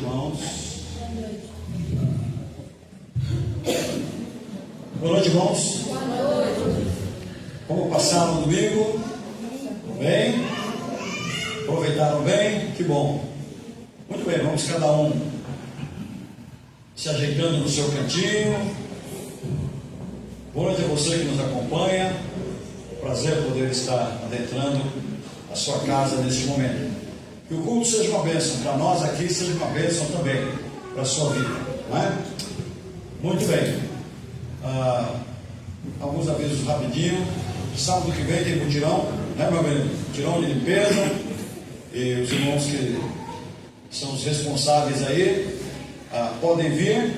irmãos. Boa noite, irmãos. Boa noite. Como passaram o domingo? Bem? Aproveitaram bem? Que bom. Muito bem, vamos cada um se ajeitando no seu cantinho. Boa noite a você que nos acompanha. Prazer poder estar adentrando a sua casa neste momento. Que o culto seja uma bênção para nós aqui, seja uma bênção também para a sua vida, não é? Muito bem. Alguns avisos rapidinho. Sábado que vem tem mutirão, né, meu amigo? Mutirão de limpeza. E os irmãos que são os responsáveis aí podem vir.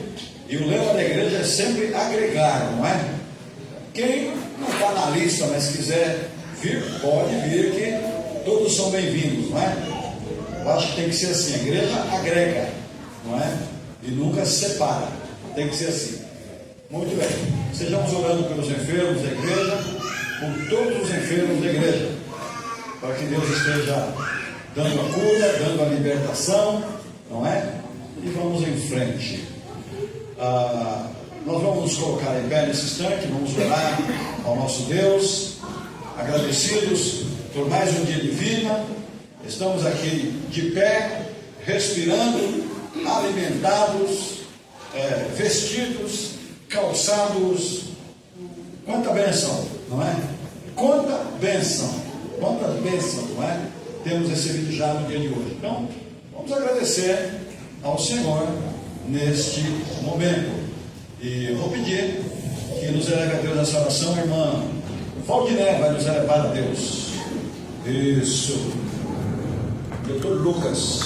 E o lema da igreja é sempre agregar, não é? Quem não está na lista, mas quiser vir, pode vir, que todos são bem-vindos, não é? Eu acho que tem que ser assim, a igreja agrega, não é? E nunca se separa, tem que ser assim. Muito bem, estejamos orando pelos enfermos da igreja, por todos os enfermos da igreja, para que Deus esteja dando a cura, dando a libertação, não é? E vamos em frente. Nós vamos nos colocar em pé nesse instante, vamos orar ao nosso Deus, agradecidos por mais um dia de vida. Estamos aqui de pé, respirando, alimentados, vestidos, calçados. Quanta bênção, não é? Quanta bênção, não é? Temos recebido já no dia de hoje. Então, vamos agradecer ao Senhor neste momento. E eu vou pedir que nos eleve a Deus nessa oração, irmã Valdiné vai nos elevar a Deus. Isso. Doutor Lucas.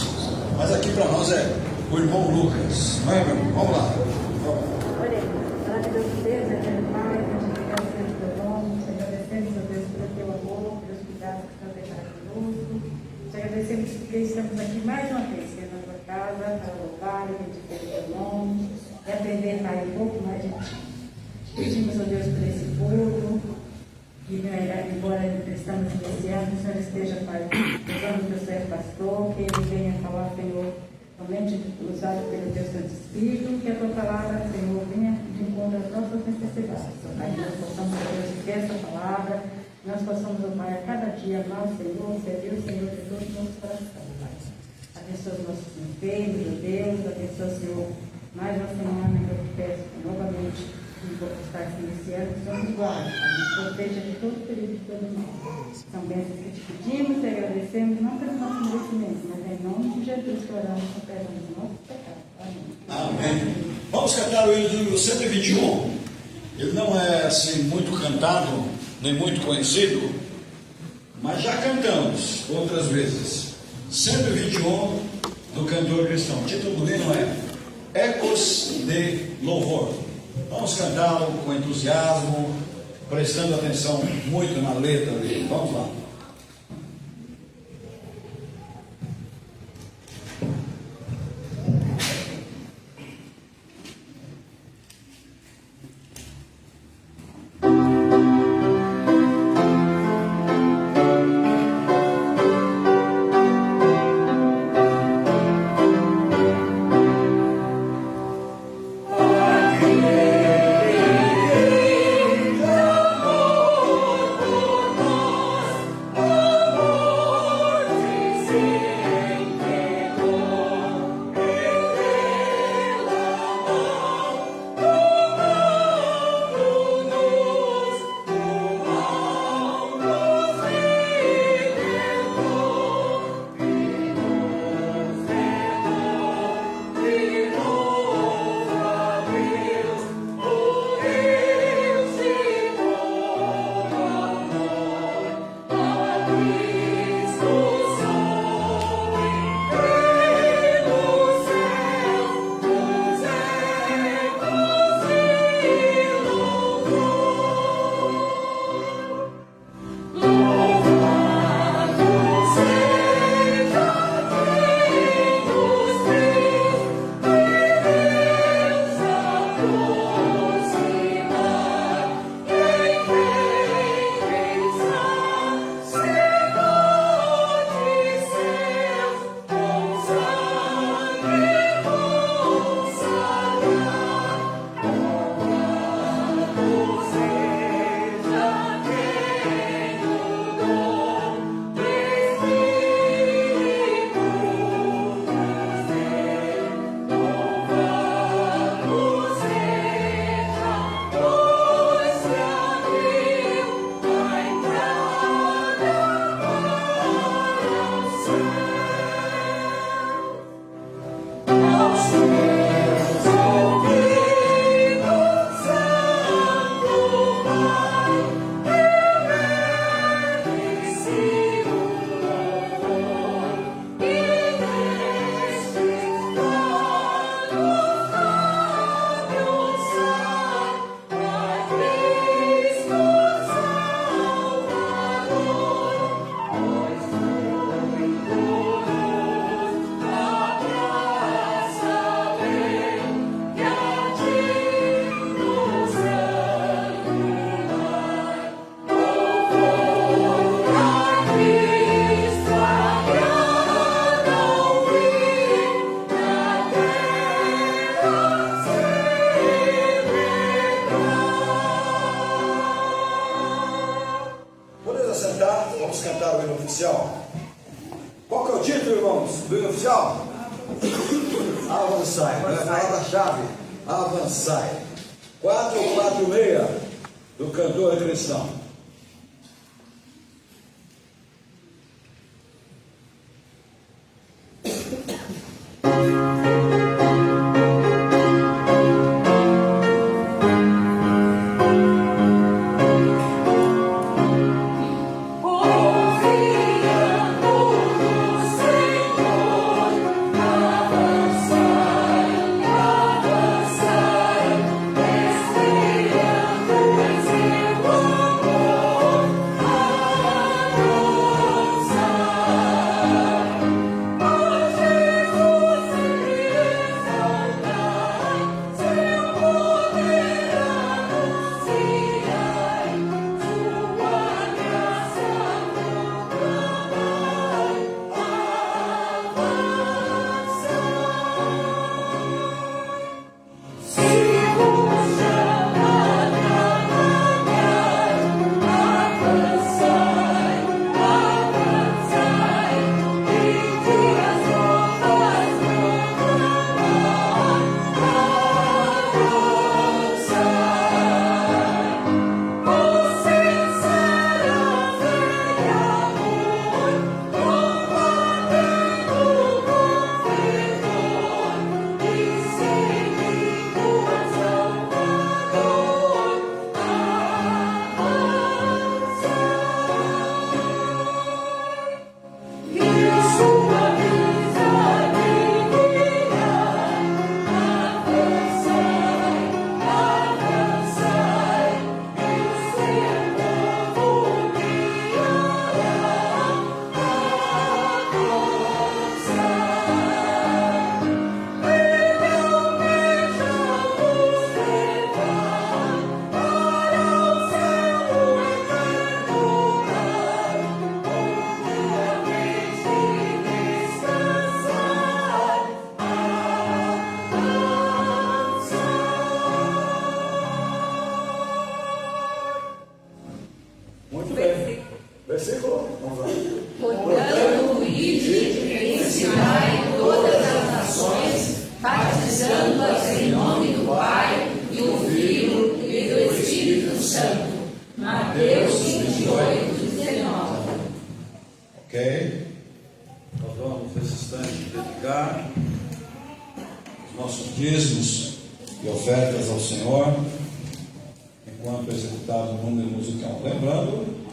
Mas aqui para nós é o irmão Lucas. Não é, meu irmão? Vamos lá. Oremos. Maravilhoso Deus, eterno Pai, agradecemos pelo teu nome, te agradecemos, ó Deus, pelo teu amor, pelos cuidados que tu tem para conosco. Te agradecemos porque estamos aqui mais uma vez, na tua casa, para louvar e bendizer o teu nome e aprender, Pai, um pouco mais de ti. Pedimos, ó Deus, por esse povo, que embora estamos iniciando, o Senhor esteja, Pai, usando o teu servo pastor, que ele venha falar, Senhor, somente usado pelo teu Santo Espírito, que a tua palavra, Senhor, venha de encontro às nossas necessidades. Pai, que nós possamos, ó Deus, ter essa palavra, nós possamos, ó Pai, a cada dia amar o Senhor, servir o Senhor de todo o nosso coração, Pai. Abençoa os nossos enfermos, ó Deus, abençoa, Senhor, mais uma semana que eu te peço novamente, que está aqui iniciando, que somos guarda, nos proteja de todo perigo de todo mal. São bênçãos que te pedimos e agradecemos, não pelo nosso merecimento, mas em nome de Jesus que oramos com perdão dos nossos pecados. Amém. Amém. Vamos cantar o hino de número 121. Ele não é assim muito cantado, nem muito conhecido, mas já cantamos outras vezes. 121 do cantor cristão. O título do hino é Ecos de Louvor. Vamos cantá-lo com entusiasmo, prestando atenção muito na letra dele. Vamos lá. cantaram o hino oficial? Qual que é o título, irmãos, do hino oficial? Avançai. Vai falar da chave. Avançai. 446 do cantor cristão. Versículo, vamos lá. Portanto, ide, ensinai todas as nações, batizando-as em nome do Pai, do Filho e do Espírito Santo. Mateus 28, 19. Ok? Nós vamos nesse instante dedicar os nossos dízimos e ofertas ao Senhor, enquanto executado o número musical. Lembrando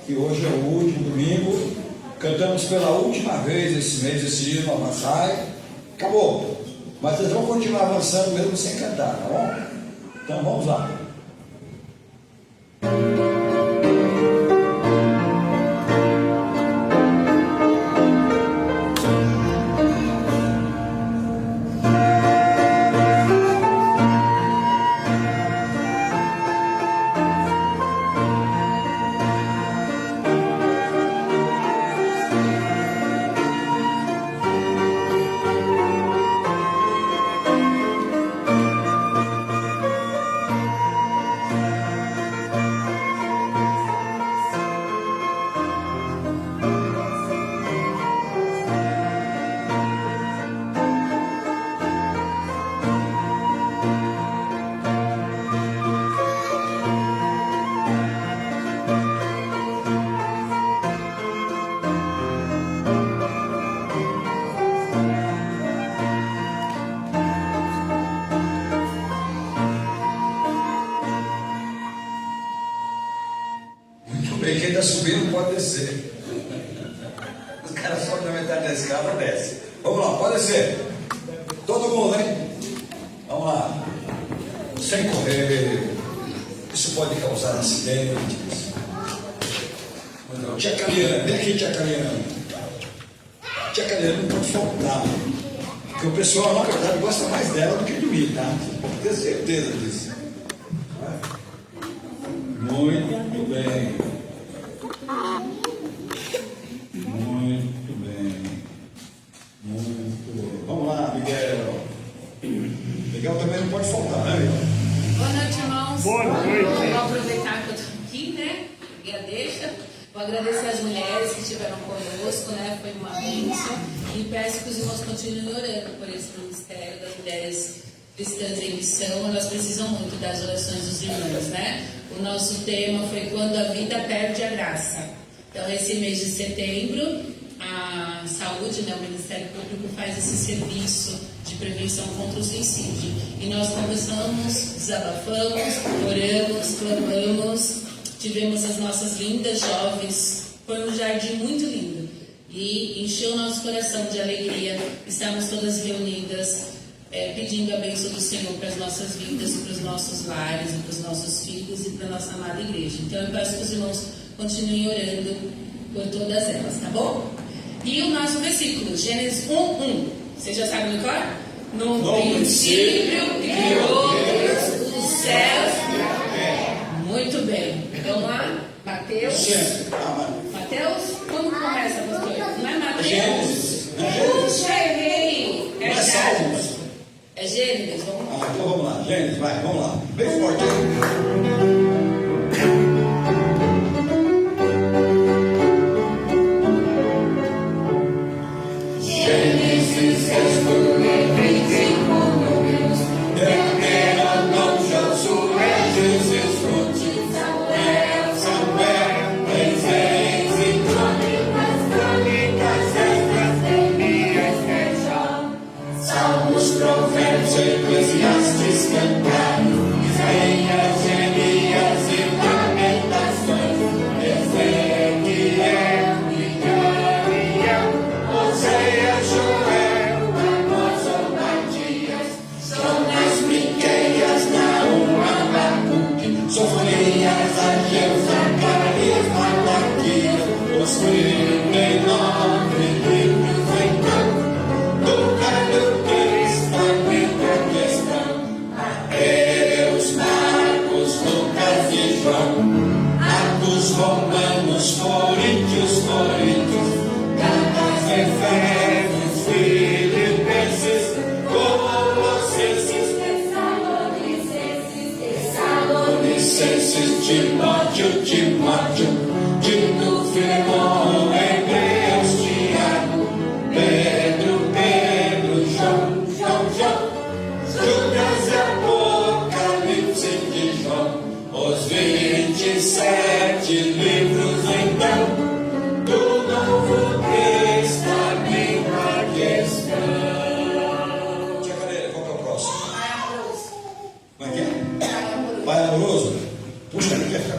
que hoje é o último domingo, cantamos pela última vez esse mês, esse hino, Avançai, acabou. Mas vocês vão continuar avançando mesmo sem cantar, tá bom? Então vamos lá. Quem está subindo pode descer. Os caras sobem na metade da escada, desce. Vamos lá, pode descer. Todo mundo, hein? Vamos lá. Sem correr. Isso pode causar acidentes. Tia Caliana, vem aqui, tia Caliana. Tia Caliana não pode faltar. Porque o pessoal, na verdade, gosta mais dela do que de mim, tá? Pode ter certeza disso. Muito bem. Muito bem. Muito bem. Vamos lá, Miguel. Miguel também não pode faltar, né, Miguel? Boa noite, irmãos. Boa noite. Vou aproveitar que eu estou aqui, né? E a deixa. Vou agradecer as mulheres que estiveram conosco, né? Foi uma bênção. E peço que os irmãos continuem orando por esse ministério das mulheres cristãs em missão. Elas precisam muito das orações dos irmãos, né? O nosso tema foi Quando a Vida Perde a Graça. Então, esse mês de setembro, a saúde, né, o Ministério Público faz esse serviço de prevenção contra o suicídio. E nós conversamos, desabafamos, oramos, clamamos, tivemos as nossas lindas jovens. Foi um jardim muito lindo e encheu o nosso coração de alegria. Estamos todas reunidas, pedindo a bênção do Senhor para as nossas vidas, para os nossos lares, para os nossos filhos e para a nossa amada igreja. Então eu peço que os irmãos continuem orando por todas elas, tá bom? E o nosso versículo, Gênesis 1:1. Vocês já sabem de cor? No princípio criou Deus os céus e a terra. Muito bem. Vamos lá? Mateus. Mateus? Como começa, pastor? Não é Mateus? Gênesis. Puxa, errei. Não é Salmos. É Gênesis. Vamos lá. Então vamos lá. Gênesis, vai, vamos lá. Bem forte aí. Eclesiastes, Cantares, Isaías, Jeremias e Lamentações, Ezequiel, Daniel, Oséias, Joel, Amós, Obadias, Jonas, Miqueias, Naum, Abacuque, Sofonias, Ageu, Zacarias, Malaquias, os 39 livros então do Caio. Romanos, Coríntios, Gálatas, Efésios, Filipenses, Colossenses, Tessalonicenses, Timóteo, Tito, Filemão, Hebreus, Tiago, Pedro, João, Judas, Apocalipse de João, os 27 livros então do Novo Testamento aqui estão. Tia Cadeira, qual que é o próximo? Como é que é? Pai amoroso. Puxa, não quer ficar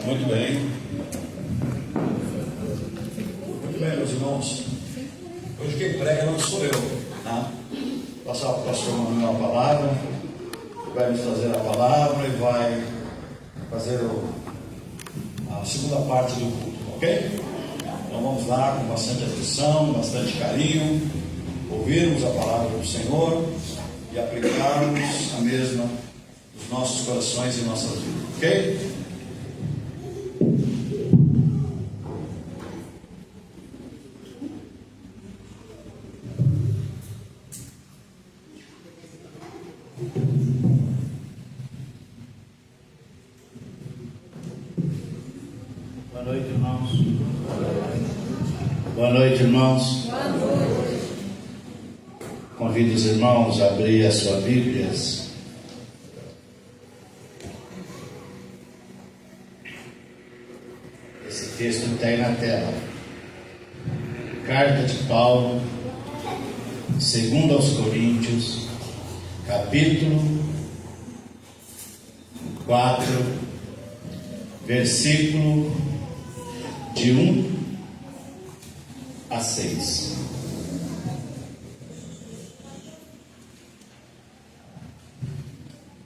Muito bem. Muito bem, meus irmãos. Hoje quem prega não sou eu. Tá? Vou passar para o pastor Manuel a palavra. Ele vai nos trazer a palavra e vai fazer a segunda parte do culto, ok? Então vamos lá com bastante atenção, bastante carinho, ouvirmos a palavra do Senhor e aplicarmos a mesma nos nossos corações e nossas vidas, ok? Boa noite, irmãos. Boa noite, irmãos. Boa noite. Convido os irmãos a abrir as suas Bíblias. Esse texto está aí na tela. Carta de Paulo, 2 aos Coríntios, capítulo 4, versículo de 1 a 6.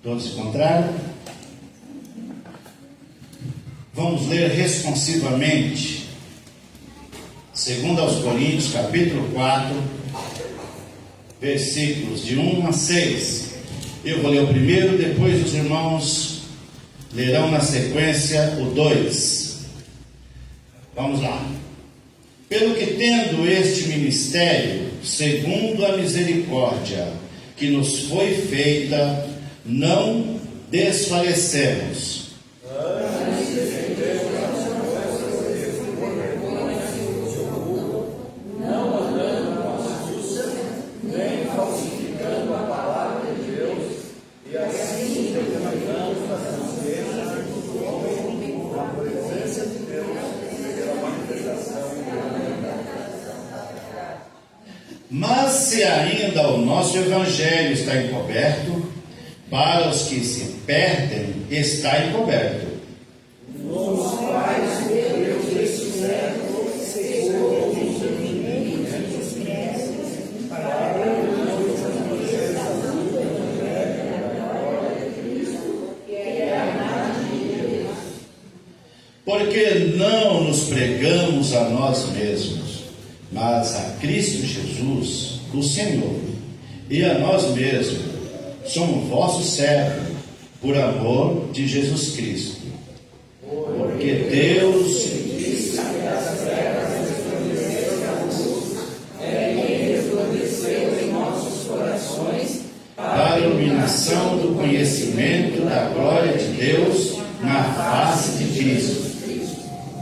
Todos encontraram? Vamos ler responsivamente 2 aos Coríntios, capítulo 4, versículos de 1 a 6. Eu vou ler o primeiro, depois os irmãos lerão na sequência o 2. Vamos lá. Pelo que tendo este ministério, segundo a misericórdia que nos foi feita, não desfalecemos. Mas se ainda o nosso evangelho está encoberto, para os que se perdem está encoberto. Nos quais Deus deste século cegou os entendimientos expressos para a manifestação do evangelho da glória de Cristo, que é a imagem de Deus. Porque não nos pregamos a nós mesmos, mas a Cristo Jesus, o Senhor, e a nós mesmos. Somos vossos servos, por amor de Jesus Cristo. Porque Deus disse que as trevas resplandeceu a luz, Ele resplandeceu em nossos corações, para a iluminação do conhecimento da glória de Deus na face de Cristo.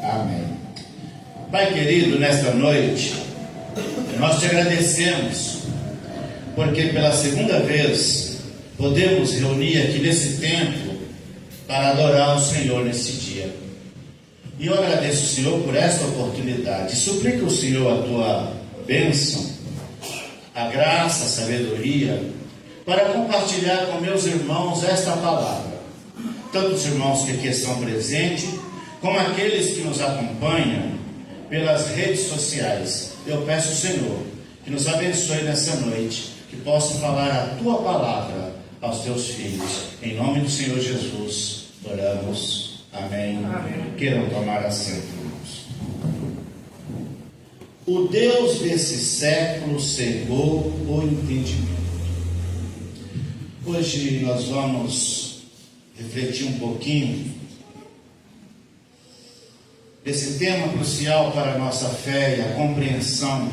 Amém. Pai querido, nesta noite, nós te agradecemos, porque pela segunda vez podemos reunir aqui nesse templo para adorar o Senhor nesse dia. E eu agradeço o Senhor por esta oportunidade. Suplico ao Senhor a tua bênção, a graça, a sabedoria, para compartilhar com meus irmãos esta palavra. Tanto os irmãos que aqui estão presentes, como aqueles que nos acompanham pelas redes sociais. Eu peço ao Senhor que nos abençoe nessa noite, que possa falar a tua palavra aos teus filhos. Em nome do Senhor Jesus, oramos. Amém. Amém. Queiram tomar assento, irmãos. O Deus desse século cegou o entendimento. Hoje nós vamos refletir um pouquinho desse tema crucial para a nossa fé e a compreensão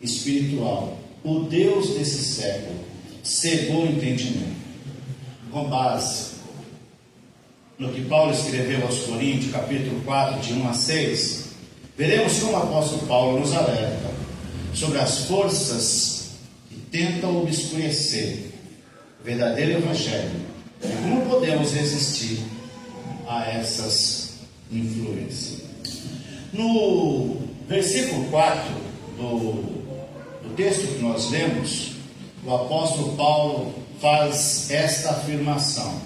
espiritual. O Deus desse século cegou o entendimento. Com base no que Paulo escreveu aos Coríntios, capítulo 4, de 1 a 6, veremos como o apóstolo Paulo nos alerta sobre as forças que tentam obscurecer o verdadeiro evangelho e como podemos resistir a essas influências. No versículo 4 do texto que nós lemos, o apóstolo Paulo faz esta afirmação: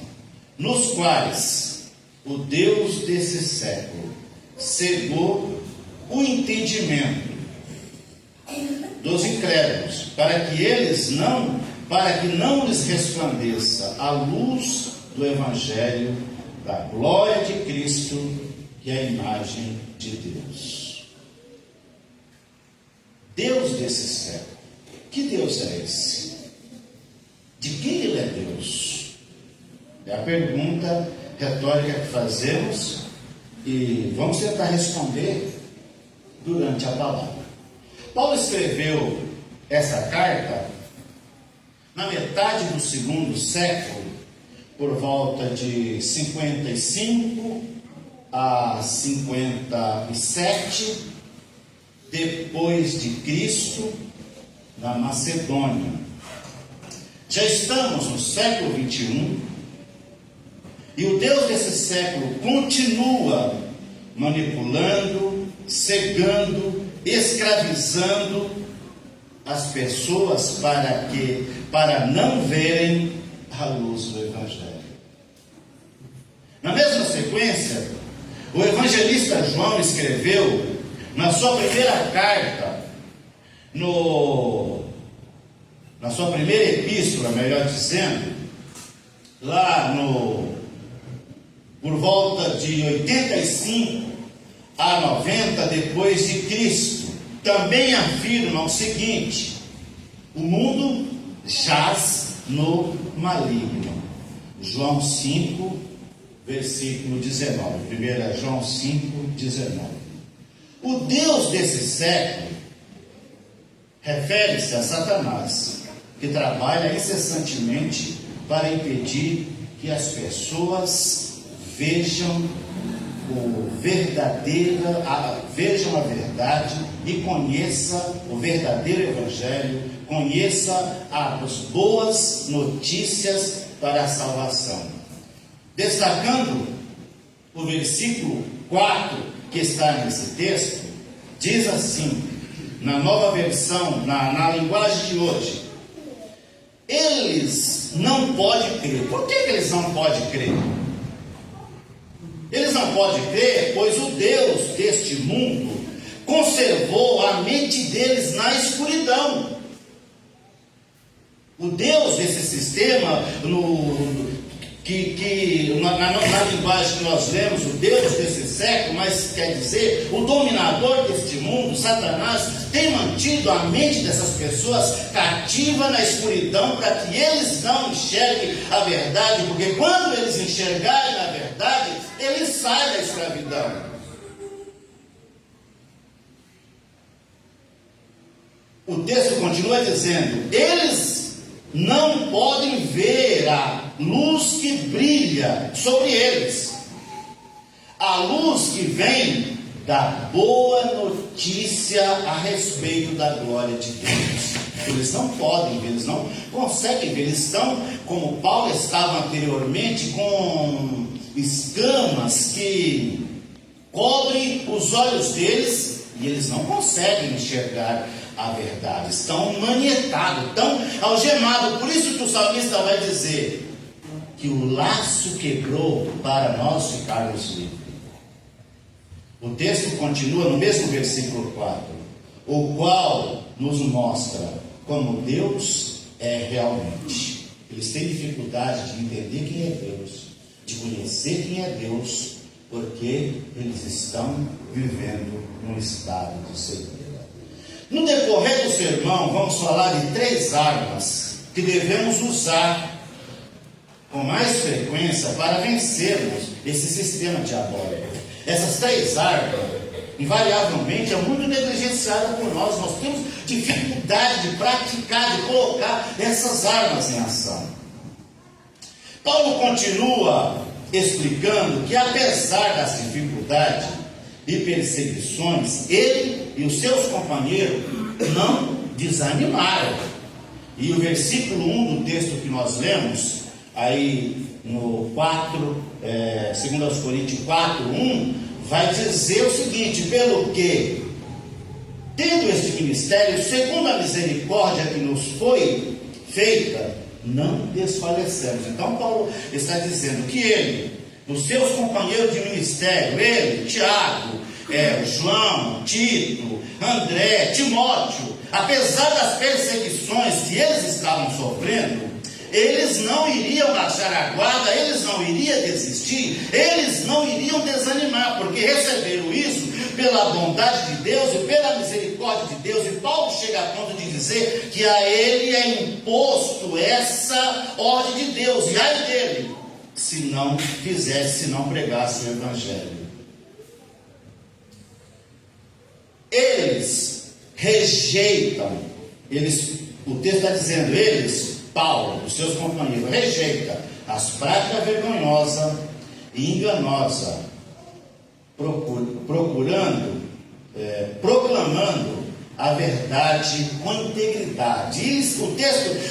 nos quais o Deus desse século cegou o entendimento dos incrédulos, para que não lhes resplandeça a luz do Evangelho da glória de Cristo, que é a imagem de Deus. Deus desse século. Que Deus é esse? De quem Ele é Deus? É a pergunta retórica que fazemos e vamos tentar responder durante a palavra. Paulo escreveu essa carta na metade do segundo século, por volta de 55 a 57 depois de Cristo, na Macedônia. Já estamos no século 21 e o Deus desse século continua manipulando, cegando, escravizando as pessoas para não verem a luz do Evangelho. Na mesma sequência, o evangelista João escreveu na sua primeira carta, na sua primeira epístola, melhor dizendo, lá por volta de 85 a 90 depois de Cristo, também afirma o seguinte: o mundo jaz no maligno. João 5, versículo 19. 1 João 5, 19. O Deus desse século refere-se a Satanás, que trabalha incessantemente para impedir que as pessoas vejam a verdade e conheça o verdadeiro Evangelho, conheça as boas notícias para a salvação. Destacando o versículo 4 que está nesse texto, diz assim, na nova versão, na linguagem de hoje: eles não podem crer. Por que eles não podem crer? Eles não podem crer, pois o Deus deste mundo conservou a mente deles na escuridão. O Deus desse sistema, na linguagem que nós lemos, o Deus desse século, mas quer dizer, o dominador deste mundo, Satanás, tem mantido a mente dessas pessoas cativa na escuridão, para que eles não enxerguem a verdade, porque quando eles enxergarem a verdade, eles saem da escravidão. O texto continua dizendo: eles não podem ver a luz que brilha sobre eles, a luz que vem da boa notícia a respeito da glória de Deus. Eles não podem ver, eles não conseguem ver, eles estão, como Paulo estava anteriormente, com escamas que cobrem os olhos deles e eles não conseguem enxergar a verdade, estão manietados, estão algemados. Por isso que o salmista vai dizer que o laço quebrou para nós ficarmos livres. O texto continua no mesmo versículo 4, o qual nos mostra como Deus é realmente. Eles têm dificuldade de entender quem é Deus, de conhecer quem é Deus, porque eles estão vivendo num estado de cegueira. No decorrer do sermão, vamos falar de 3 armas que devemos usar com mais frequência para vencermos esse sistema diabólico. Essas 3 armas, invariavelmente, é muito negligenciada por nós. Nós temos dificuldade de praticar, de colocar essas armas em ação. Paulo continua explicando que, apesar das dificuldades e perseguições, ele e os seus companheiros não desanimaram. E o versículo 1 do texto que nós lemos, aí no 2 Coríntios 4:1, vai dizer o seguinte: pelo que, tendo este ministério, segundo a misericórdia que nos foi feita, não desfalecemos. Então Paulo está dizendo que ele os seus companheiros de ministério, ele, Tiago, João, Tito, André, Timóteo, apesar das perseguições que eles estavam sofrendo, eles não iriam baixar a guarda, eles não iriam desistir, eles não iriam desanimar, porque receberam isso pela bondade de Deus e pela misericórdia de Deus. E Paulo chega a ponto de dizer que a ele é imposto essa ordem de Deus, e ai dele, se não fizesse, se não pregasse o Evangelho. Eles rejeitam, o texto está dizendo, eles, Paulo, os seus companheiros, rejeita as práticas vergonhosas e enganosas, proclamando a verdade com integridade.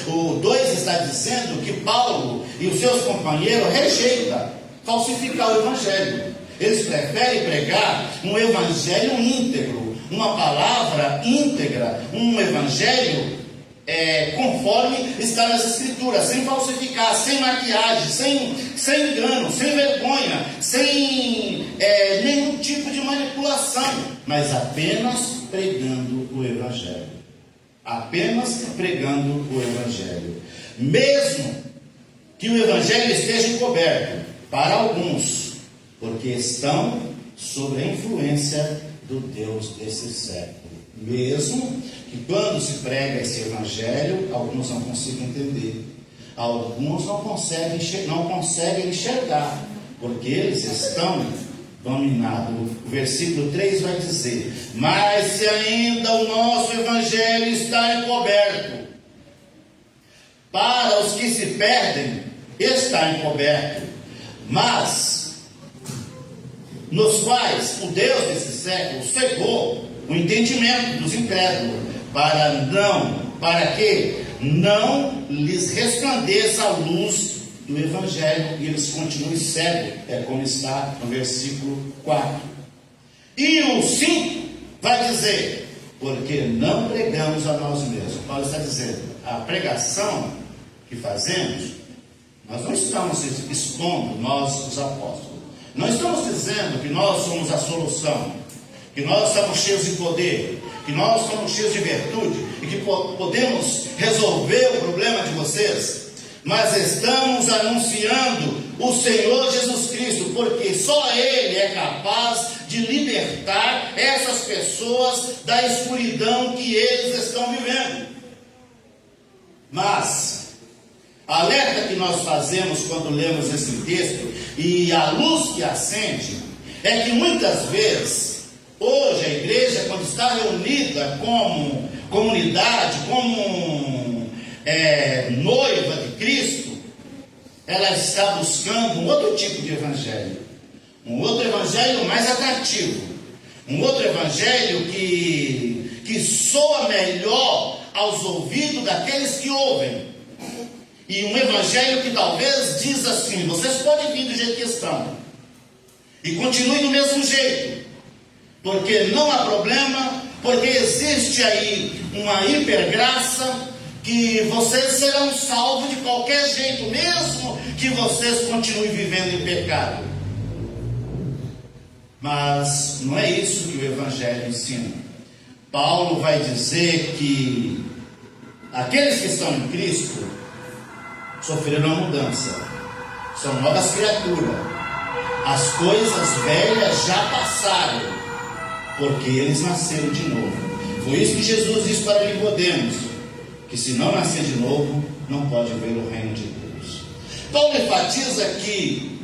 O 2 está dizendo que Paulo e os seus companheiros rejeitam falsificar o Evangelho. Eles preferem pregar um Evangelho íntegro, uma palavra íntegra, um Evangelho conforme está nas Escrituras, sem falsificar, sem maquiagem, sem engano, sem vergonha, sem nenhum tipo de manipulação, mas apenas pregando o Evangelho. Apenas pregando o Evangelho. Mesmo que o Evangelho esteja encoberto para alguns, porque estão sob a influência do Deus desse século. Mesmo que quando se prega esse Evangelho, alguns não conseguem entender, alguns não conseguem enxergar, porque eles estão dominados. O versículo 3 vai dizer: mas se ainda o nosso Evangelho está encoberto, para os que se perdem, está encoberto, mas nos quais o Deus desse século cegou o entendimento dos incrédulos, para que não lhes resplandeça a luz do Evangelho e eles continuem cegos, como está no versículo 4. E o 5 vai dizer: porque não pregamos a nós mesmos. Paulo está dizendo, a pregação que fazemos, nós não estamos expondo, nós os apóstolos, não estamos dizendo que nós somos a solução, que nós estamos cheios de poder, que nós estamos cheios de virtude e que podemos resolver o problema de vocês, mas estamos anunciando o Senhor Jesus Cristo, porque só Ele é capaz de libertar essas pessoas da escuridão que eles estão vivendo. Mas alerta que nós fazemos quando lemos esse texto e a luz que acende é que muitas vezes hoje a igreja, quando está reunida como comunidade, como noiva de Cristo, ela está buscando um outro tipo de evangelho, um outro evangelho mais atrativo, um outro evangelho que soa melhor aos ouvidos daqueles que ouvem, e um evangelho que talvez diz assim: vocês podem vir do jeito que estão e continuem do mesmo jeito, porque não há problema, porque existe aí uma hipergraça, que vocês serão salvos de qualquer jeito, mesmo que vocês continuem vivendo em pecado. Mas não é isso que o Evangelho ensina. Paulo vai dizer que aqueles que estão em Cristo sofreram uma mudança, são novas criaturas, as coisas velhas já passaram, porque eles nasceram de novo. Foi isso que Jesus disse para Nicodemos, que se não nascer de novo, não pode ver o reino de Deus. Paulo enfatiza que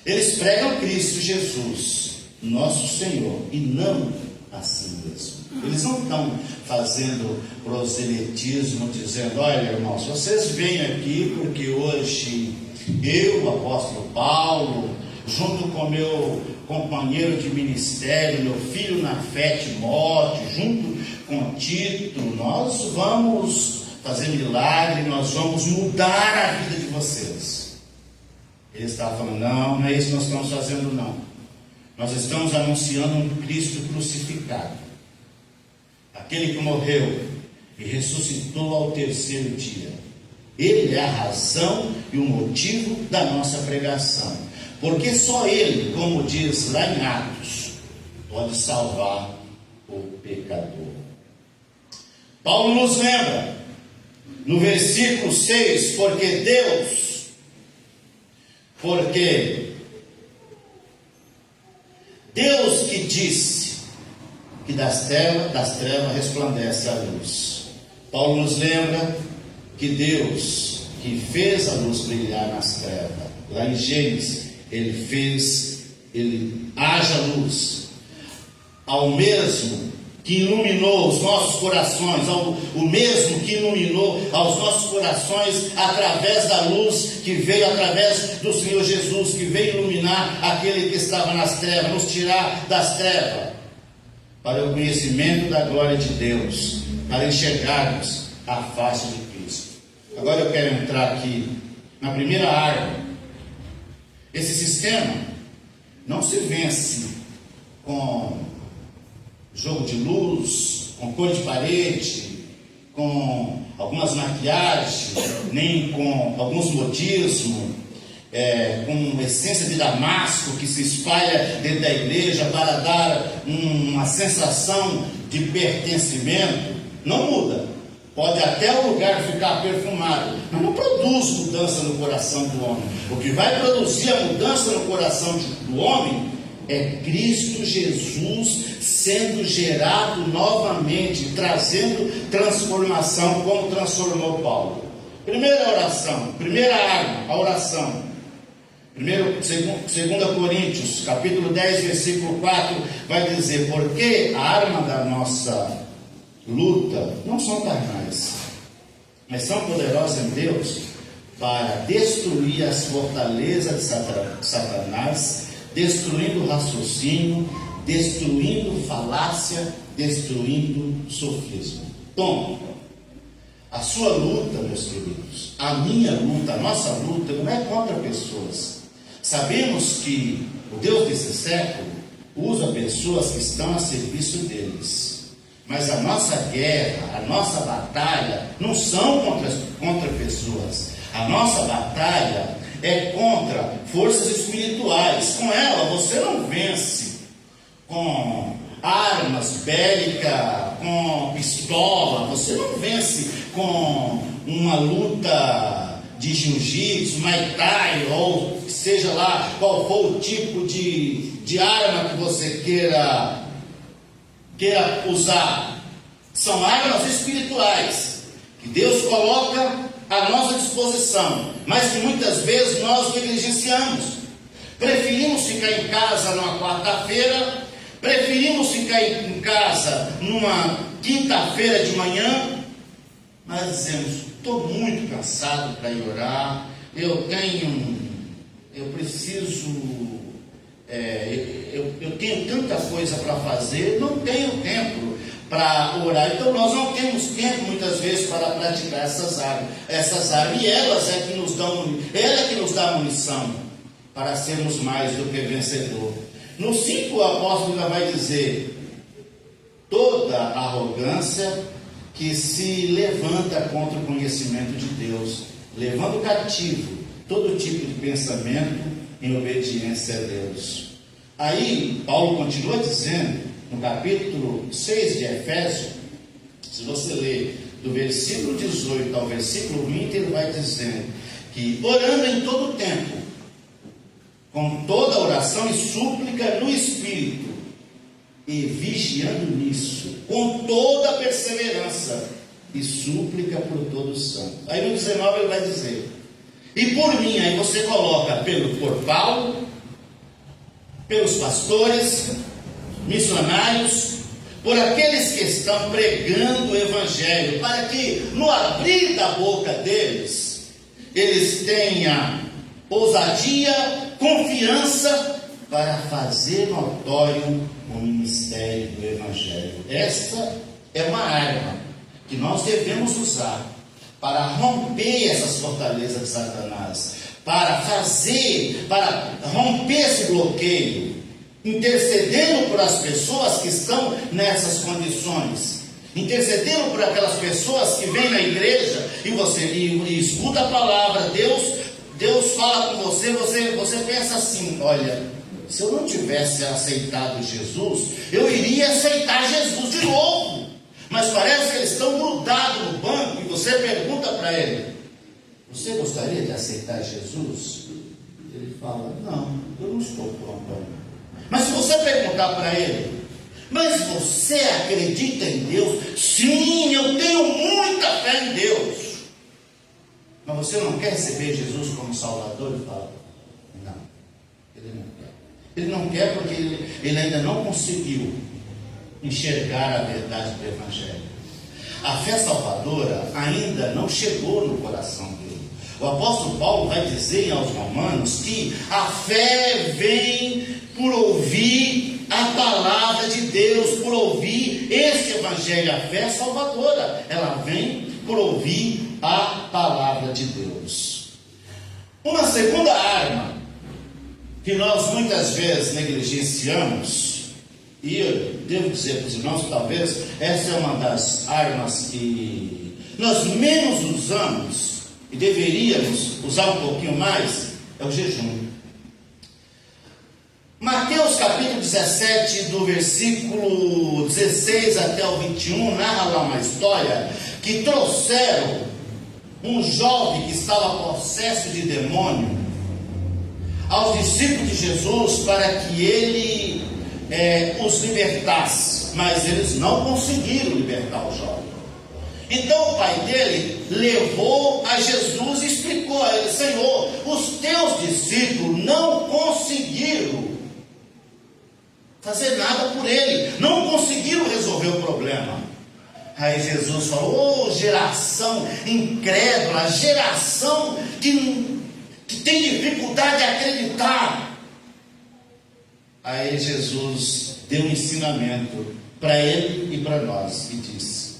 eles pregam Cristo Jesus, nosso Senhor, e não a si mesmo. Eles não estão fazendo proselitismo, dizendo: olha, irmãos, vocês vêm aqui porque hoje eu, o apóstolo Paulo, junto com meu companheiro de ministério, meu filho na fé Timóteo, junto com Tito, nós vamos fazer milagre, nós vamos mudar a vida de vocês. Ele estava falando: não é isso que nós estamos fazendo, não. Nós estamos anunciando um Cristo crucificado, aquele que morreu e ressuscitou ao terceiro dia. Ele é a razão e o motivo da nossa pregação. Porque só Ele, como diz lá em Atos, pode salvar o pecador. Paulo nos lembra, no versículo 6, porque Deus que disse que das trevas resplandece a luz. Paulo nos lembra que Deus que fez a luz brilhar nas trevas, lá em Gênesis, ele haja luz, ao mesmo que iluminou os nossos corações, o mesmo que iluminou aos nossos corações através da luz que veio através do Senhor Jesus, que veio iluminar aquele que estava nas trevas, nos tirar das trevas, para o conhecimento da glória de Deus, para enxergarmos a face de Cristo. Agora eu quero entrar aqui na primeira arma. Esse sistema não se vence com jogo de luz, com cor de parede, com algumas maquiagens, nem com alguns modismos, com essência de damasco que se espalha dentro da igreja para dar uma sensação de pertencimento. Não muda. Pode até o lugar ficar perfumado, mas não produz mudança no coração do homem. O que vai produzir a mudança no coração do homem é Cristo Jesus sendo gerado novamente, trazendo transformação, como transformou Paulo. Primeira oração, primeira arma, a oração. 2 Coríntios, capítulo 10, versículo 4, vai dizer: porque a arma da nossa luta não são carnais, mas são poderosas em Deus para destruir as fortalezas de Satanás, destruindo raciocínio, destruindo falácia, destruindo sofisma. Então, a sua luta, meus queridos, a minha luta, a nossa luta não é contra pessoas. Sabemos que o Deus desse século usa pessoas que estão a serviço deles. Mas a nossa guerra, a nossa batalha não são contra pessoas. A nossa batalha é contra forças espirituais. Com ela você não vence com armas bélicas, com pistola. Você não vence com uma luta de jiu-jitsu, muay thai, ou seja lá qual for o tipo de arma que você queira usar. São armas espirituais que Deus coloca à nossa disposição, mas que muitas vezes nós negligenciamos. Preferimos ficar em casa numa quarta-feira, preferimos ficar em casa numa quinta-feira de manhã, mas dizemos: estou muito cansado para ir orar, eu tenho tanta coisa para fazer, não tenho tempo para orar. Então nós não temos tempo muitas vezes para praticar essas armas, e elas é que nos dá munição para sermos mais do que vencedor. No 5 o apóstolo ainda vai dizer: toda arrogância que se levanta contra o conhecimento de Deus, levando cativo todo tipo de pensamento em obediência a Deus. Aí Paulo continua dizendo, no capítulo 6 de Efésios, se você ler do versículo 18 ao versículo 20, ele vai dizendo que orando em todo tempo, com toda oração e súplica no Espírito, e vigiando nisso, com toda perseverança e súplica por todos os santos. Aí no 19 ele vai dizer: e por mim, aí você coloca por Paulo, pelos pastores, missionários, por aqueles que estão pregando o Evangelho, para que no abrir da boca deles, eles tenham ousadia, confiança, para fazer notório o ministério do Evangelho. Esta é uma arma que nós devemos usar para romper essas fortalezas de Satanás, para romper esse bloqueio, intercedendo por as pessoas que estão nessas condições. intercedendo por aquelas pessoas que vêm na igreja e escuta a palavra, Deus fala com você pensa assim: olha, se eu não tivesse aceitado Jesus, eu iria aceitar Jesus de novo. Mas parece que eles estão grudados no banco e você pergunta para ele: você gostaria de aceitar Jesus? Ele fala: não, eu não estou pronto ainda. Mas se você perguntar para ele: mas você acredita em Deus? Sim, eu tenho muita fé em Deus. Mas você não quer receber Jesus como Salvador? Ele fala: não, ele não quer. Ele não quer porque ele ainda não conseguiu enxergar a verdade do Evangelho. A fé salvadora ainda não chegou no coração dele. O apóstolo Paulo vai dizer aos Romanos que a fé vem por ouvir a palavra de Deus, por ouvir este Evangelho. A fé salvadora, ela vem por ouvir a palavra de Deus. Uma segunda arma que nós muitas vezes negligenciamos, e eu devo dizer para os irmãos que talvez essa é uma das armas que nós menos usamos e deveríamos usar um pouquinho mais, é o jejum. Mateus capítulo 17, do versículo 16 até o 21, narra lá uma história que trouxeram um jovem que estava possesso de demônio aos discípulos de Jesus para que ele os libertasse, mas eles não conseguiram libertar o jovem. Então o pai dele levou a Jesus e explicou a ele: Senhor, os teus discípulos não conseguiram fazer nada por ele, não conseguiram resolver o problema. Aí Jesus falou: oh, geração incrédula, geração que tem dificuldade de acreditar. Aí Jesus deu um ensinamento para ele e para nós e disse: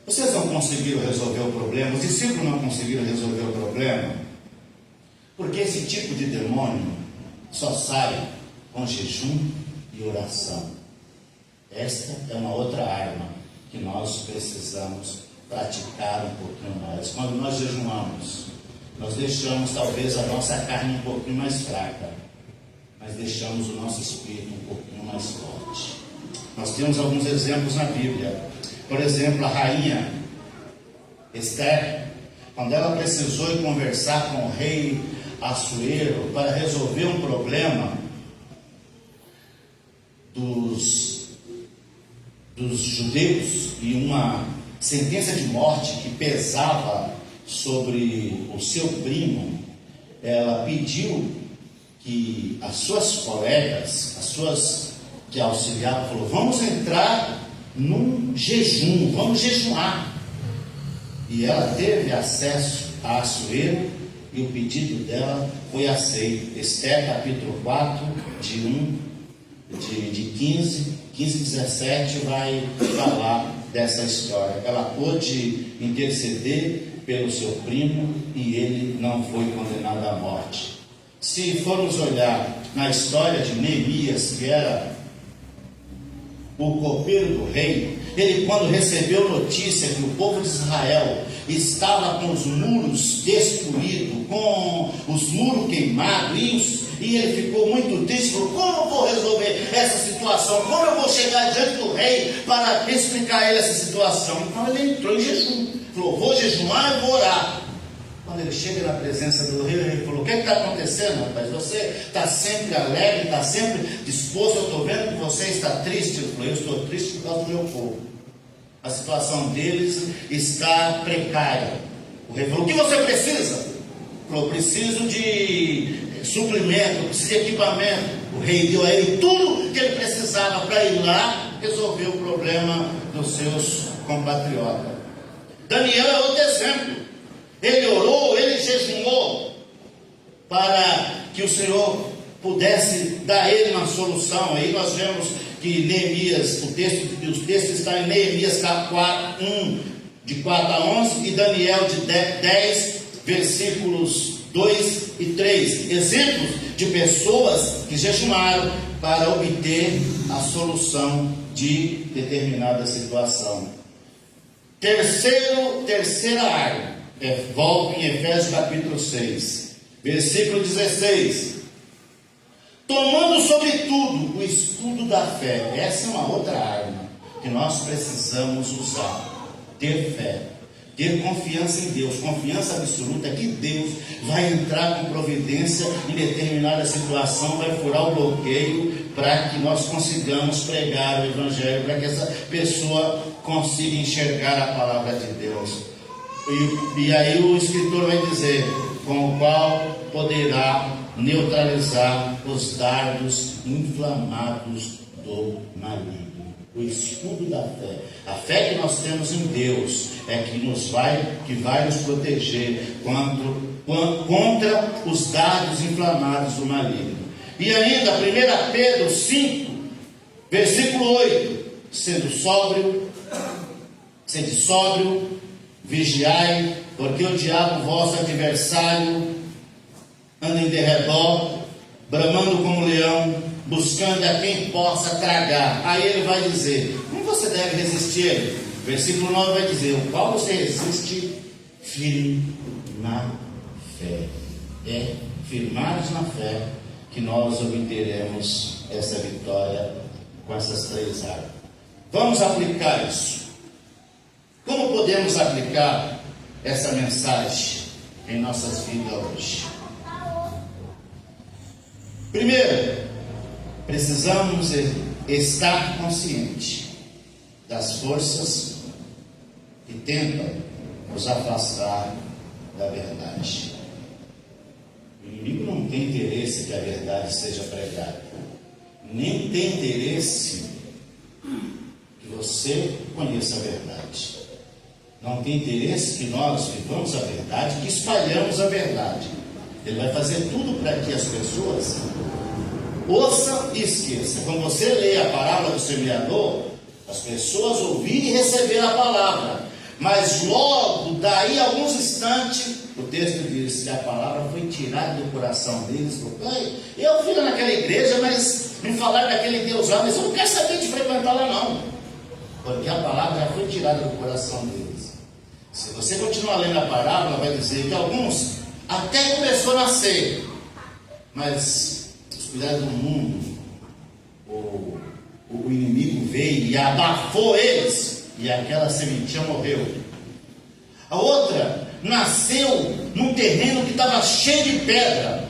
vocês não conseguiram resolver o problema, os discípulos não conseguiram resolver o problema, porque esse tipo de demônio só sai com jejum e oração. Esta é uma outra arma que nós precisamos praticar um pouquinho mais. Quando nós jejuamos, nós deixamos talvez a nossa carne um pouquinho mais fraca, mas deixamos o nosso espírito um pouquinho mais forte. Nós temos alguns exemplos na Bíblia. Por exemplo, a rainha Esther, quando ela precisou ir conversar com o rei Assuero para resolver um problema dos judeus e uma sentença de morte que pesava sobre o seu primo, ela pediu que as suas colegas, que auxiliavam, falou: vamos entrar num jejum, vamos jejuar. E ela teve acesso a Assuero e o pedido dela foi aceito. Esther capítulo 4, de 15 a 17 vai falar dessa história. Ela pôde interceder pelo seu primo e ele não foi condenado à morte. Se formos olhar na história de Neemias, que era o copeiro do rei, ele, quando recebeu notícia que o povo de Israel estava com os muros destruídos, com os muros queimados, e ele ficou muito triste, falou: como eu vou resolver essa situação? Como eu vou chegar diante do rei para explicar a ele essa situação? Então ele entrou em jejum, falou: vou jejuar e vou orar. Quando ele chega na presença do rei, ele falou: o que está acontecendo, rapaz? Você está sempre alegre, está sempre disposto, eu estou vendo que você está triste. Ele falou: eu estou triste por causa do meu povo. A situação deles está precária. O rei falou: o que você precisa? Ele falou: preciso de suplemento, preciso de equipamento. O rei deu a ele tudo que ele precisava para ir lá resolver o problema dos seus compatriotas. Daniel é outro exemplo. Ele orou, ele jejuou para que o Senhor pudesse dar a ele uma solução. Aí nós vemos que Neemias, os textos estão em Neemias 4, 1, de 4 a 11, e Daniel de 10, versículos 2 e 3. Exemplos de pessoas que jejuaram para obter a solução de determinada situação. Terceira área, volta em Efésios capítulo 6, versículo 16. Tomando sobretudo o escudo da fé. Essa é uma outra arma que nós precisamos usar. Ter fé, ter confiança em Deus, confiança absoluta que Deus vai entrar com providência em determinada situação, vai furar o bloqueio para que nós consigamos pregar o Evangelho, para que essa pessoa consiga enxergar a palavra de Deus. E aí o escritor vai dizer, com o qual poderá neutralizar os dardos inflamados do maligno. O escudo da fé. A fé que nós temos em Deus é que vai nos proteger contra os dardos inflamados do maligno. E ainda, 1 Pedro 5, versículo 8: sede sóbrio, vigiai, porque o diabo, vosso adversário, anda em derredor, bramando como leão, buscando a quem possa tragar. Aí ele vai dizer, como você deve resistir ele? Versículo 9 vai dizer, o qual você resiste firme na fé. É firmados na fé que nós obteremos essa vitória com essas 3 áreas. Vamos aplicar isso. Como podemos aplicar essa mensagem em nossas vidas hoje? Primeiro, precisamos estar conscientes das forças que tentam nos afastar da verdade. O inimigo não tem interesse que a verdade seja pregada, nem tem interesse que você conheça a verdade. Não tem interesse que nós vivamos a verdade, que espalhamos a verdade. Ele vai fazer tudo para que as pessoas ouçam e esqueçam. Quando você lê a parábola do semeador, as pessoas ouvirem e receber a palavra, mas logo, daí a alguns instantes, o texto diz que a palavra foi tirada do coração deles. Eu fui naquela igreja, mas me falaram daquele Deus lá, mas eu não quero saber de frequentar lá não, porque a palavra já foi tirada do coração deles. Se você continuar lendo a parábola, vai dizer que alguns até começou a nascer, mas os cuidados do mundo, o inimigo veio e abafou eles, e aquela sementinha morreu. A outra nasceu num terreno que estava cheio de pedra,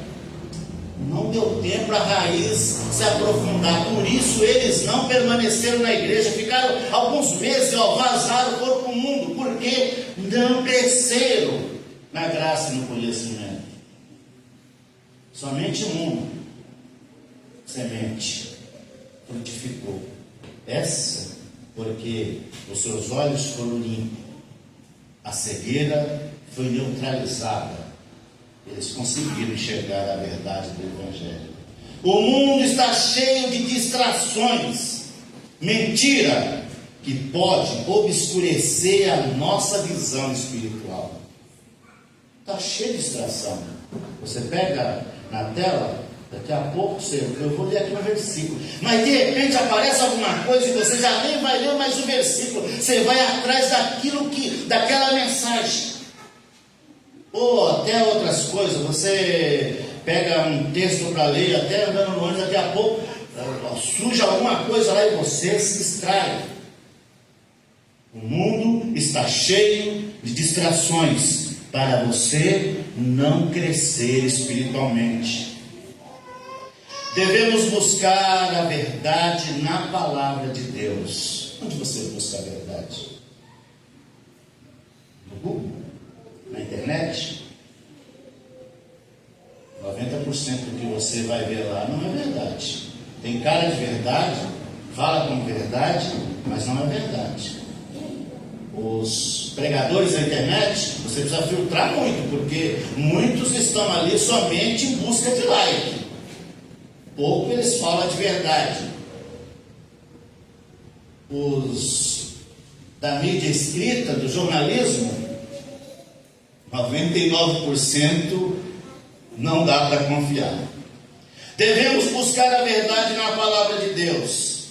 não deu tempo para a raiz se aprofundar, por isso eles não permaneceram na igreja, ficaram alguns meses, vazaram, foram para o mundo, porque não cresceram na graça e no conhecimento. Somente uma semente frutificou. Essa, porque os seus olhos foram limpos, a cegueira foi neutralizada, eles conseguiram enxergar a verdade do Evangelho. O mundo está cheio de distrações, mentira, que pode obscurecer a nossa visão espiritual. Está cheio de distração. Você pega na tela, daqui a pouco eu vou ler aqui um versículo, mas de repente aparece alguma coisa e você já nem vai ler mais o versículo, você vai atrás daquela mensagem, ou até outras coisas. Você pega um texto para ler, até andando no ônibus, daqui a pouco surge alguma coisa lá e você se distrai. O mundo está cheio de distrações para você não crescer espiritualmente. Devemos buscar a verdade na palavra de Deus. Onde você busca a verdade? No Google? Na internet? 90% do que você vai ver lá não é verdade. Tem cara de verdade, fala como verdade, mas não é verdade. Os pregadores da internet, você precisa filtrar muito, porque muitos estão ali somente em busca de like. Pouco eles falam de verdade. Os da mídia escrita, do jornalismo, 99% não dá para confiar. Devemos buscar a verdade na palavra de Deus.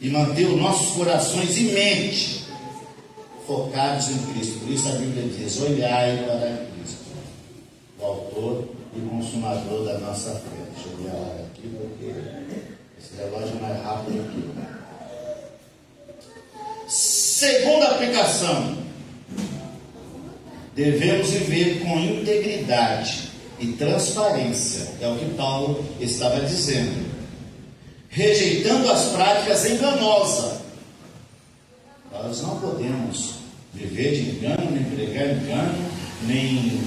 e manter os nossos corações e mente focados em Cristo. Por isso a Bíblia diz: olhai para Cristo, o autor e consumador da nossa fé. Deixa eu olhar aqui, porque esse relógio é mais rápido aqui. Segunda aplicação: devemos viver com integridade e transparência, é o que Paulo estava dizendo, rejeitando as práticas enganosas. Nós não podemos viver de engano, nem pregar engano, nem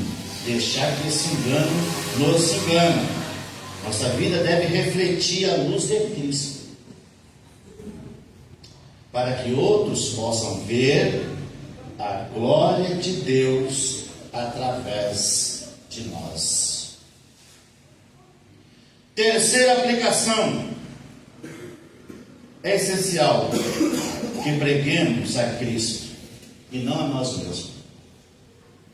deixar que esse engano nos engane. Nossa vida deve refletir a luz de Cristo, para que outros possam ver a glória de Deus através de nós. Terceira aplicação: é essencial que preguemos a Cristo e não a nós mesmos.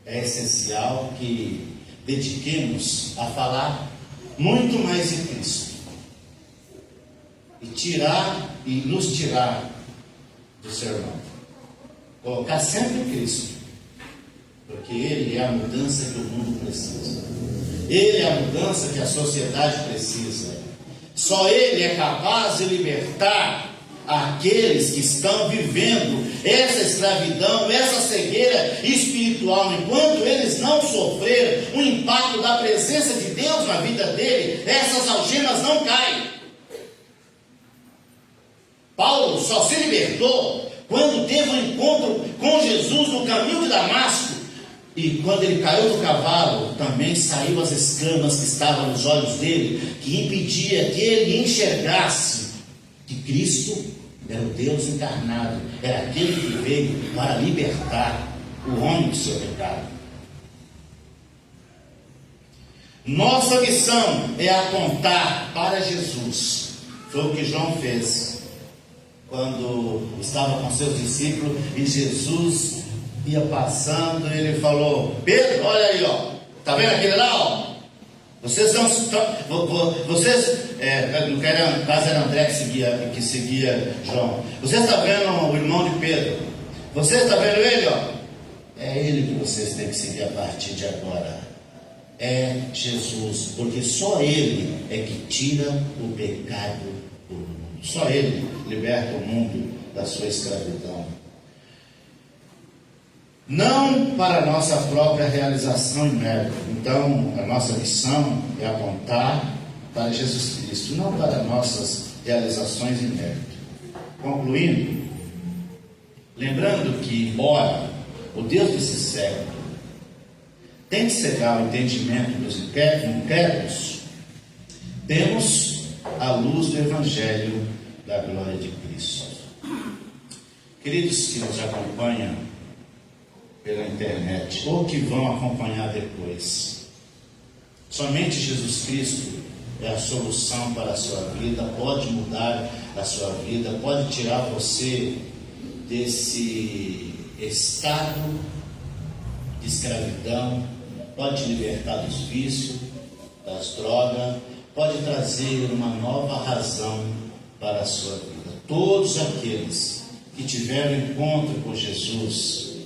É essencial que dediquemos a falar muito mais de Cristo e nos tirar do sermão. Colocar sempre Cristo, porque Ele é a mudança que o mundo precisa. Ele é a mudança que a sociedade precisa. Só Ele é capaz de libertar aqueles que estão vivendo essa escravidão, essa cegueira espiritual. Enquanto eles não sofrerem o impacto da presença de Deus na vida dele, essas algemas não caem. Paulo só se libertou quando teve um encontro com Jesus no caminho de Damasco. E quando ele caiu do cavalo, também saiu as escamas que estavam nos olhos dele, que impedia que ele enxergasse que Cristo era o Deus encarnado, era aquele que veio para libertar o homem do seu pecado. Nossa missão é apontar para Jesus. Foi o que João fez quando estava com seus discípulos e Jesus ia passando, e ele falou: Pedro, olha aí, ó, tá vendo aquele lá, ó? Vocês não no caso era André que seguia João. Você está vendo o irmão de Pedro? Você está vendo ele, ó? É ele que vocês têm que seguir a partir de agora. É Jesus, porque só Ele é que tira o pecado do mundo. Só Ele liberta o mundo da sua escravidão. Não para a nossa própria realização e mérito. Então, a nossa missão é apontar para Jesus Cristo, não para nossas realizações e mérito. Concluindo, lembrando que, ora, o Deus desse século tem que cegar o entendimento dos incrédulos, temos a luz do Evangelho da glória de Cristo. Queridos que nos acompanham pela internet, ou que vão acompanhar depois, somente Jesus Cristo é a solução para a sua vida, pode mudar a sua vida, pode tirar você desse estado de escravidão, pode te libertar dos vícios, das drogas, pode trazer uma nova razão para a sua vida. Todos aqueles que tiveram encontro com Jesus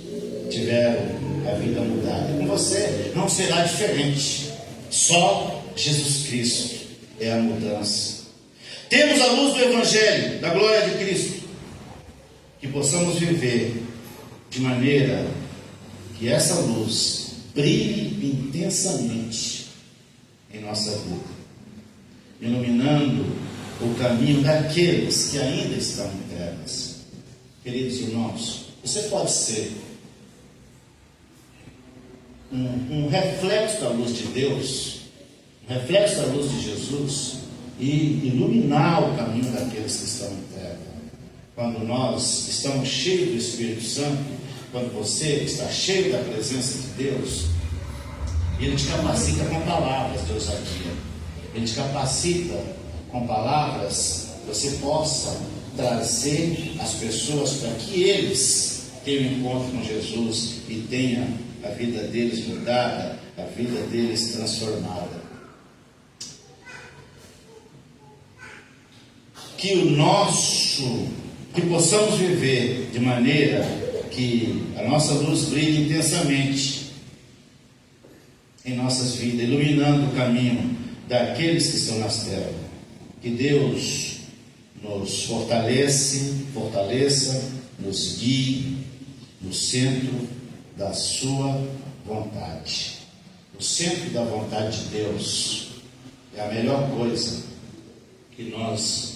tiveram a vida mudada. Com você não será diferente. Só Jesus Cristo é a mudança. Temos a luz do Evangelho, da glória de Cristo, que possamos viver de maneira que essa luz brilhe intensamente em nossa vida, iluminando o caminho daqueles que ainda estão em trevas. Queridos irmãos, você pode ser um reflexo da luz de Deus, um reflexo da luz de Jesus, e iluminar o caminho daqueles que estão em trevas. Quando nós estamos cheios do Espírito Santo, quando você está cheio da presença de Deus, Ele te capacita com palavras de ousadia. Ele te capacita com palavras que você possa trazer as pessoas para que eles tenham um encontro com Jesus e tenham a vida deles mudada, a vida deles transformada. que possamos viver de maneira que a nossa luz brilhe intensamente em nossas vidas, iluminando o caminho daqueles que estão nas trevas. Que Deus nos fortaleça, nos guie no centro da sua vontade. O centro da vontade de Deus é a melhor coisa que nós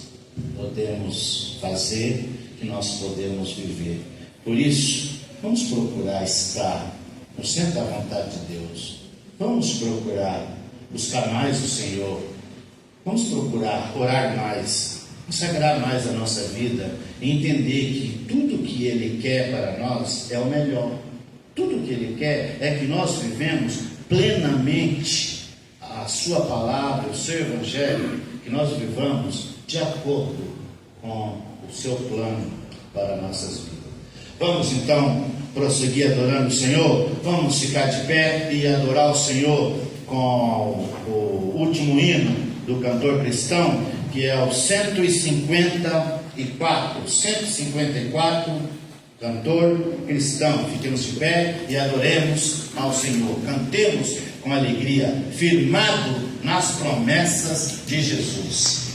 podemos fazer, que nós podemos viver. Por isso, vamos procurar estar no centro da vontade de Deus. Vamos procurar buscar mais o Senhor. Vamos procurar orar mais, consagrar mais a nossa vida e entender que tudo que Ele quer para nós é o melhor. Tudo que Ele quer é que nós vivemos plenamente a Sua palavra, o Seu Evangelho, que nós vivamos de acordo com o Seu plano para nossas vidas. Vamos então prosseguir adorando o Senhor. Vamos ficar de pé e adorar o Senhor com o último hino do cantor cristão, que é o 154, cantor cristão. Fiquemos de pé e adoremos ao Senhor. Cantemos com alegria, firmado nas promessas de Jesus.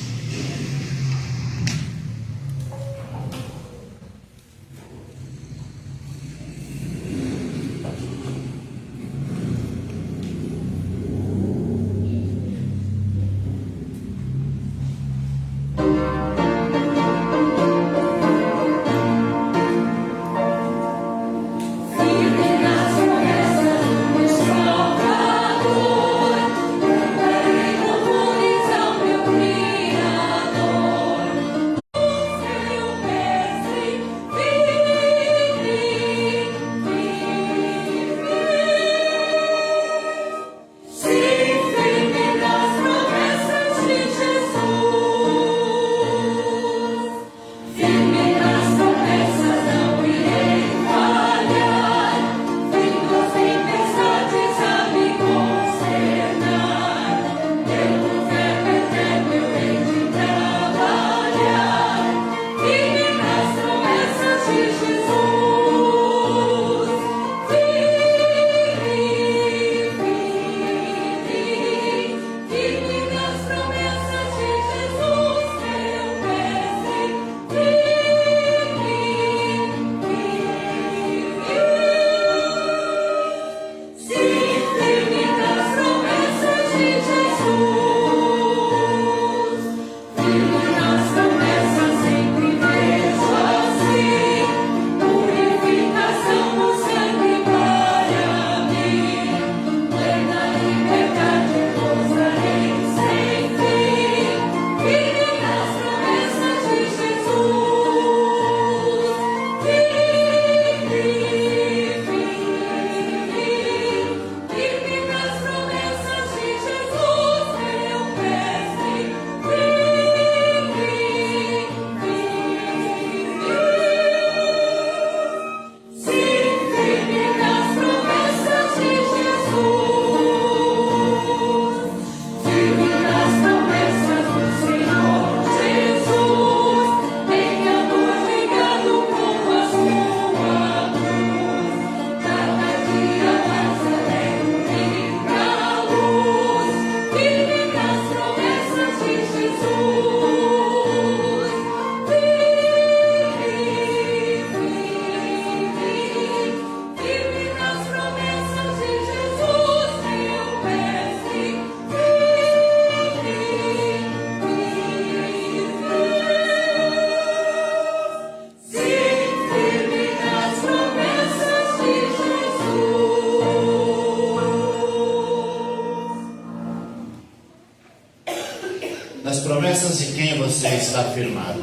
Nas promessas de quem você está firmado?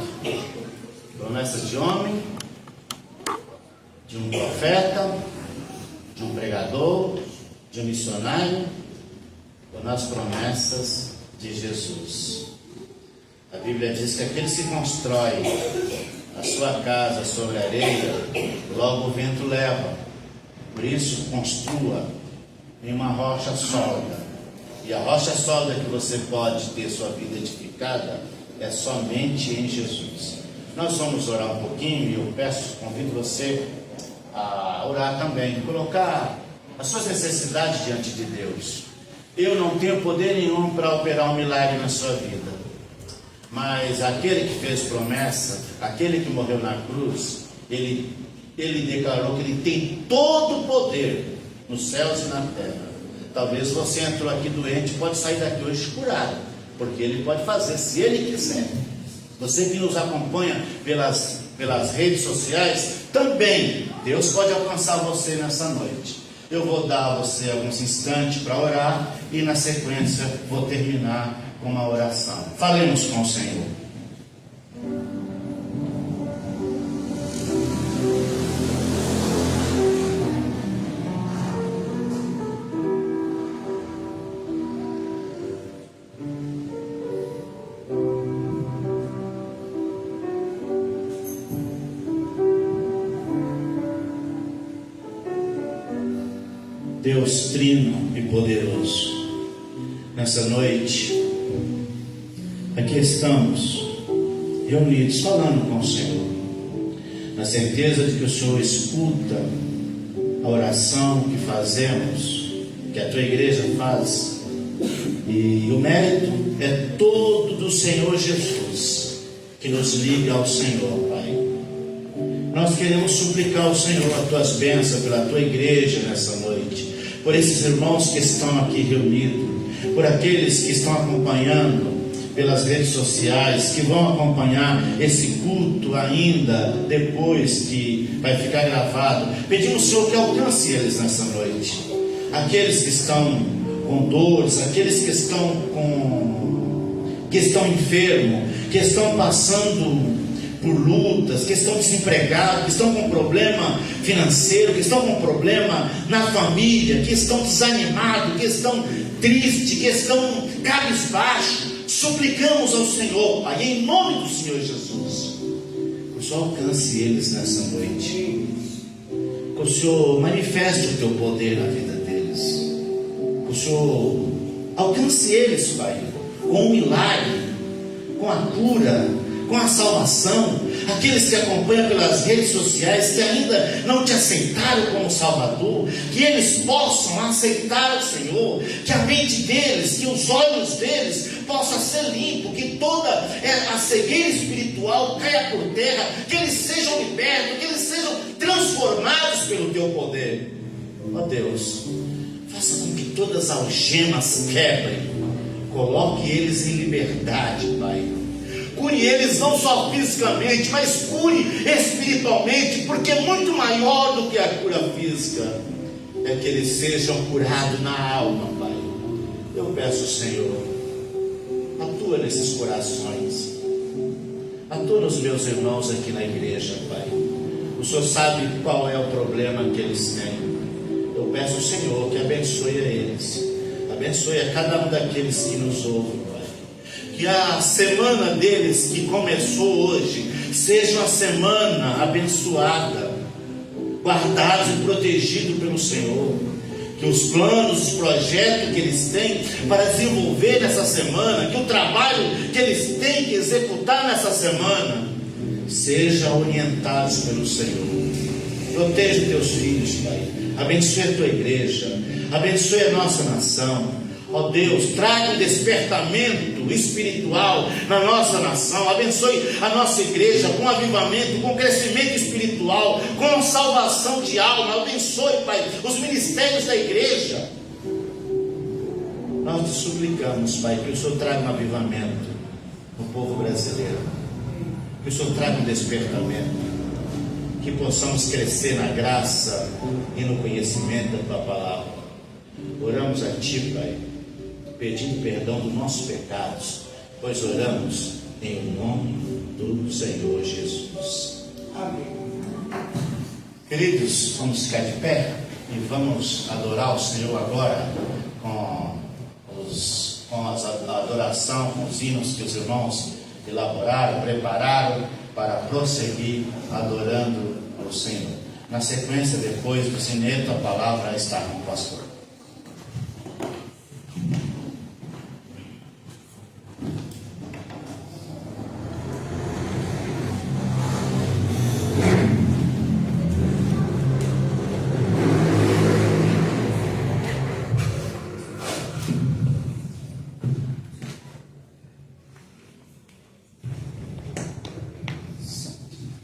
Promessas de homem, de um profeta, de um pregador, de um missionário, ou nas promessas de Jesus? A Bíblia diz que aquele que constrói a sua casa sobre a areia, logo o vento leva. Por isso, construa em uma rocha sólida. E a rocha sólida que você pode ter sua vida edificada é somente em Jesus. Nós vamos orar um pouquinho e eu convido você a orar também, colocar as suas necessidades diante de Deus. Eu não tenho poder nenhum para operar um milagre na sua vida, mas aquele que fez promessa, aquele que morreu na cruz, ele declarou que ele tem todo o poder nos céus e na terra. Talvez você entrou aqui doente, pode sair daqui hoje curado, porque ele pode fazer, se ele quiser. Você que nos acompanha pelas redes sociais, também Deus pode alcançar você nessa noite. Eu vou dar a você alguns instantes para orar e na sequência vou terminar com uma oração. Falemos com o Senhor. Deus trino e poderoso, nessa noite, aqui estamos reunidos falando com o Senhor, na certeza de que o Senhor escuta a oração que fazemos, que a tua igreja faz, e o mérito é todo do Senhor Jesus, que nos liga ao Senhor, Pai. Nós queremos suplicar ao Senhor as tuas bênçãos pela tua igreja nessa noite, por esses irmãos que estão aqui reunidos, por aqueles que estão acompanhando pelas redes sociais, que vão acompanhar esse culto ainda depois que vai ficar gravado. Pedimos ao Senhor que alcance eles nessa noite, aqueles que estão com dores, aqueles que estão enfermos, que estão passando por lutas, que estão desempregados, que estão com problema financeiro, que estão com problema na família, que estão desanimados, que estão tristes, que estão cabisbaixos. Suplicamos ao Senhor, Pai, em nome do Senhor Jesus, que o Senhor alcance eles nessa noite, que o Senhor manifeste o teu poder na vida deles, que o Senhor alcance eles, Pai, com um milagre, com a cura, com a salvação. Aqueles que acompanham pelas redes sociais, que ainda não te aceitaram como Salvador, que eles possam aceitar o Senhor, que a mente deles, que os olhos deles possam ser limpos, que toda a cegueira espiritual caia por terra, que eles sejam libertos, que eles sejam transformados pelo teu poder. Ó Deus, faça com que todas as algemas quebrem, coloque eles em liberdade, Pai. Cure eles não só fisicamente, mas cure espiritualmente, porque é muito maior do que a cura física, é que eles sejam curados na alma, Pai. Eu peço, Senhor, atua nesses corações, atua nos meus irmãos aqui na igreja, Pai. O Senhor sabe qual é o problema que eles têm. Eu peço, Senhor, que abençoe a eles, abençoe a cada um daqueles que nos ouvem, que a semana deles que começou hoje seja uma semana abençoada, guardados e protegidos pelo Senhor, que os planos, os projetos que eles têm para desenvolver nessa semana, que o trabalho que eles têm que executar nessa semana, sejam orientados pelo Senhor. Proteja teus filhos, Pai, abençoe a tua igreja, abençoe a nossa nação. Ó Deus, traga um despertamento espiritual na nossa nação, abençoe a nossa igreja com avivamento, com crescimento espiritual, com salvação de alma. Abençoe, Pai, os ministérios da igreja. Nós te suplicamos, Pai, que o Senhor traga um avivamento no povo brasileiro, que o Senhor traga um despertamento, que possamos crescer na graça e no conhecimento da tua palavra. Oramos a ti, Pai, pedindo perdão dos nossos pecados, pois oramos em nome do Senhor Jesus. Amém. Queridos, vamos ficar de pé e vamos adorar o Senhor agora com a adoração, com os hinos que os irmãos elaboraram, prepararam para prosseguir adorando o Senhor. Na sequência, depois do sineto, a palavra está com o pastor.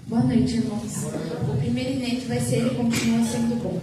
Boa noite, irmãos. O primeiro inédito vai ser Ele Continua Sendo Bom.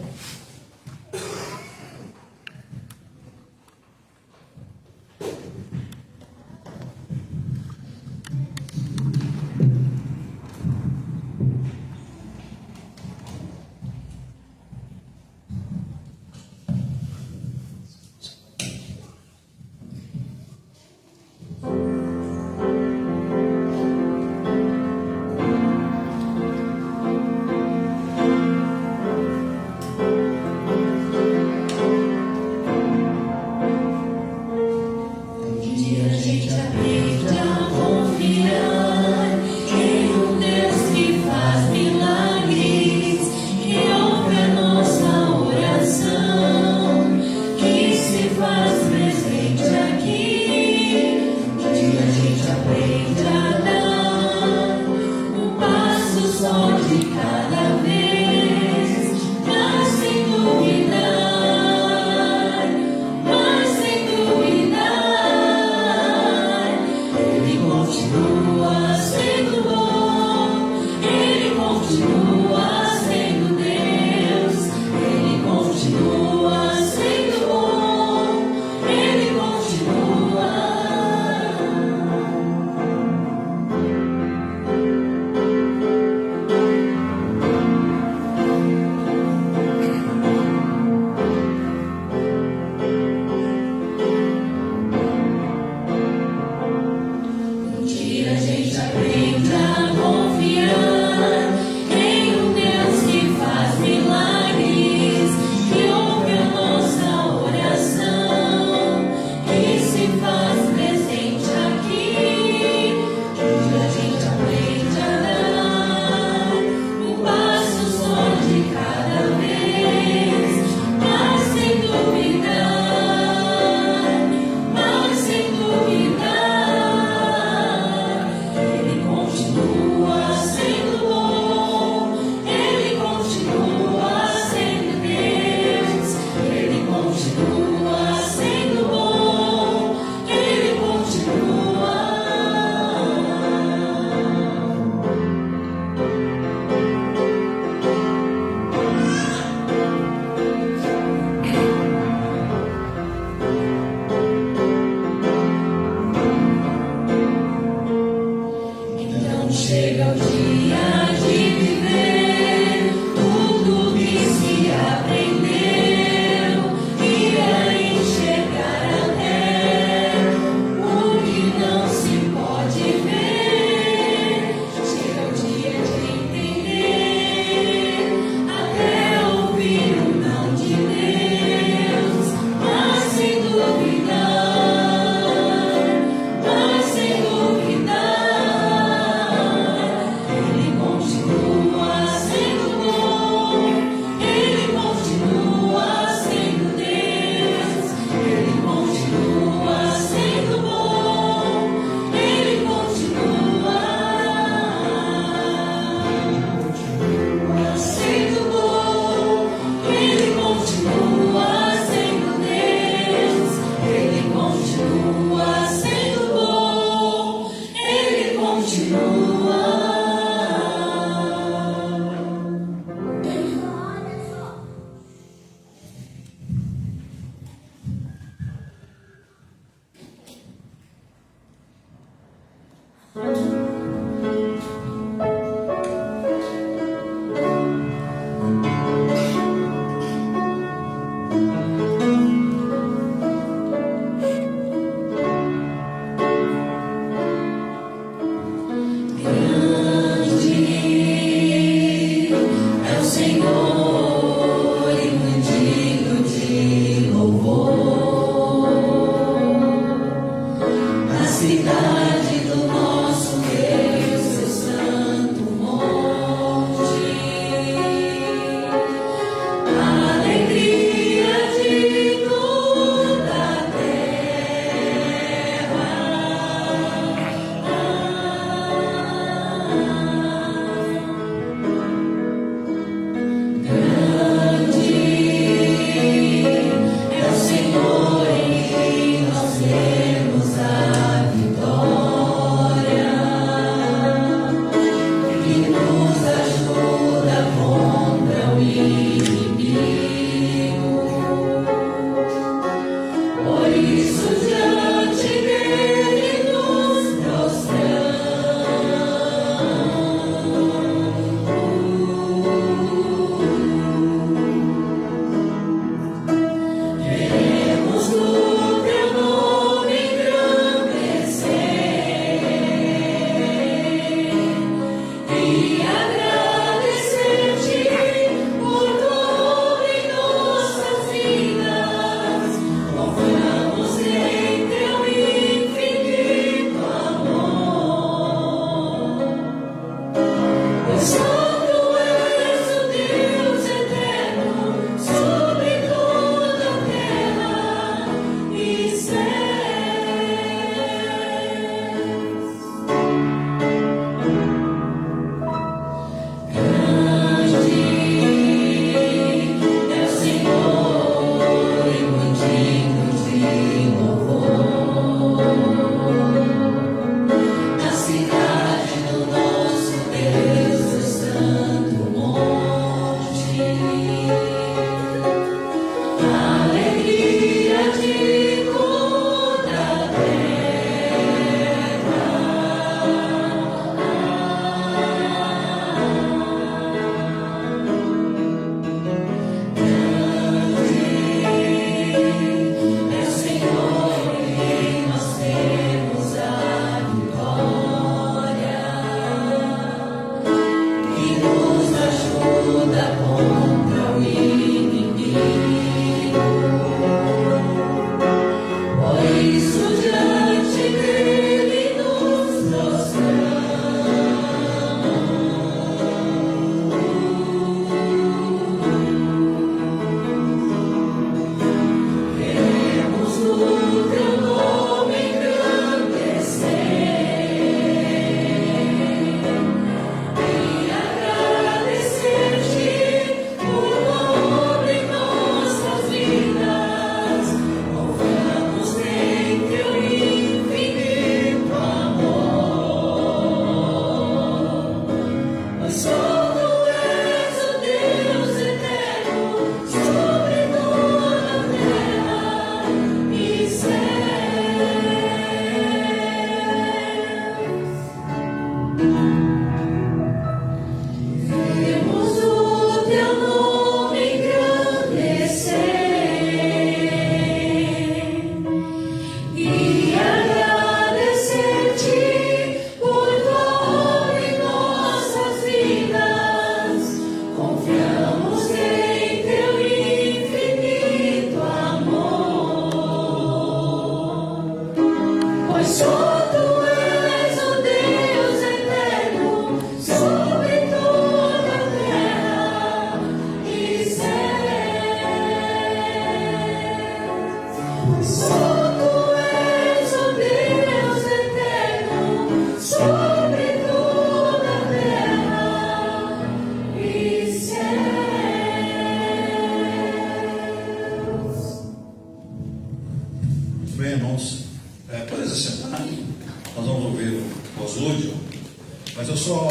só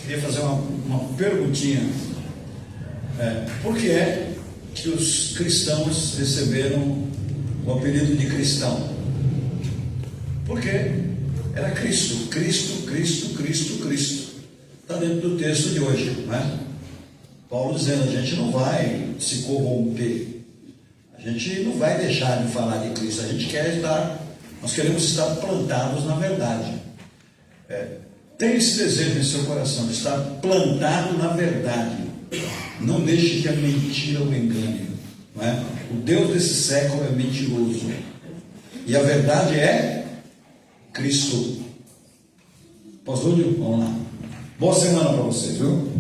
queria fazer uma perguntinha. Por que é que os cristãos receberam o apelido de cristão? Porque era Cristo, Cristo, Cristo, Cristo, Cristo. Está dentro do texto de hoje, não é? Paulo dizendo, a gente não vai se corromper, a gente não vai deixar de falar de Cristo, nós queremos estar plantados na verdade. Tem esse desejo em seu coração de estar plantado na verdade. Não deixe que a mentira o engane, não é? O Deus desse século é mentiroso e a verdade é Cristo. Pós-lúdio? Vamos lá. Boa semana para vocês, viu?